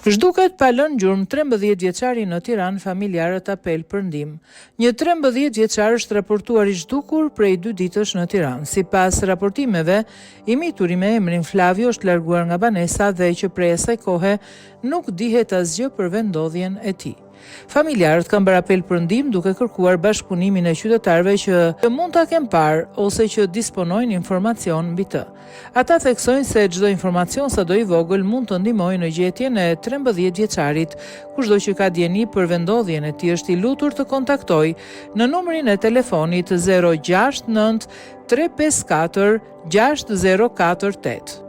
Zhduket pa lënë gjurmë 13 vjeçari në Tiranë, familjarët apel për ndihmë. Një 13 vjeçar është raportuar i zhdukur prej 2 ditësh në Tiranë. Sipas raportimeve, i mituri me emrin Flavio është larguar nga banesa dhe që prej asaj kohe nuk dihet asgjë për vendodhjen e tij. Familjarët kanë bërë apel për ndihmë duke kërkuar bashkëpunimin e qytetarëve që mund ta kenë parë ose që disponojnë informacion mbi të. Ata theksojnë se çdo informacion sado i vogël mund të ndihmojë në gjetjen e 13 vjeçarit. Kushdo që ka dieni për vendodhjen e tij është i lutur të kontaktojë në numrin e telefonit 069 354 6048.